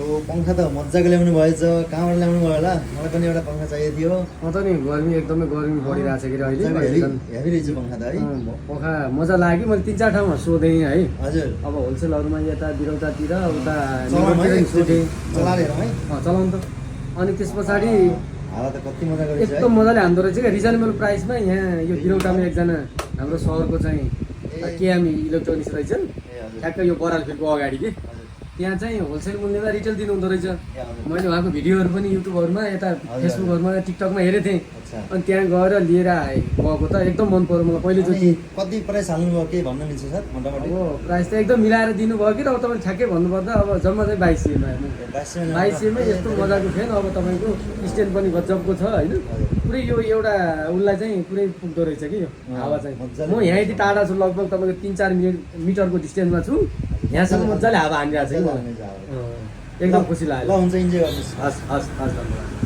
पंखा त मजाको ल्याउनु भएछ, कहाँबाट ल्याउनु भयो होला? मलाई पनि एउटा पंखा चाहिएको थियो। म त नि गर्मी एकदमै गर्मी बढिरहेको छ कि अहिले हेभी रहेछ पंखा त है। पंखा मजा लाग्यो, मैले 3-4 ठाउँमा सोधेँ है। हजुर। अब होलसेलहरूमा यता बिरौतातिर उता सोधेँ चलाएर हेरौँ है। चलाउनु त। अनि त्यस पछाडि हावा त कति मजाको रहेछ है। एकदम मजाले हान्दो रहेछ क्या, रिजनेबल प्राइसमा। यहाँ यो बिरौटामा एकजना हाम्रो सहरको चाहिँ केएमई इलेक्ट्रोनिक्स रहेछ, ठ्याक्कै यो बराल फिल्डको अगाडि के। त्यहाँ चाहिँ होलसेल मूल्यमा रिटेल दिनुहुँदो रहेछ। मैले उहाँको भिडियोहरू पनि युट्युबहरूमा यता फेसबुकहरूमा टिकटकमा हेरेको थिएँ। अनि त्यहाँ गएर लिएर गएको त एकदम मन पर्यो मलाई पहिलोचोटि। कति प्राइस हाल्नुभयो के भन्न मिल्छ सर मोटामोटी? अब प्राइस त एकदम मिलाएर दिनुभयो कि। अब तपाईँले ठ्याक्कै भन्नुपर्दा अब जम्मा चाहिँ 2200 मा यस्तो मजाको फेन। अब तपाईँको स्ट्यान्ड पनि गजबको छ होइन। पुरै यो एउटा उसलाई चाहिँ पुरै पुग्दो रहेछ कि यो हावा चाहिँ। म यहाँ यति टाढा छु, लगभग तपाईँको 3-4 मिटरको डिस्टेन्समा छु। यहाँसम्म मजाले हावा हानिरहेको छ कि मलाई। एकदम खुसी लाग्यो। ल हुन्छ, इन्जोय गर्नुहोस्। हस् हस् हस् धन्यवाद।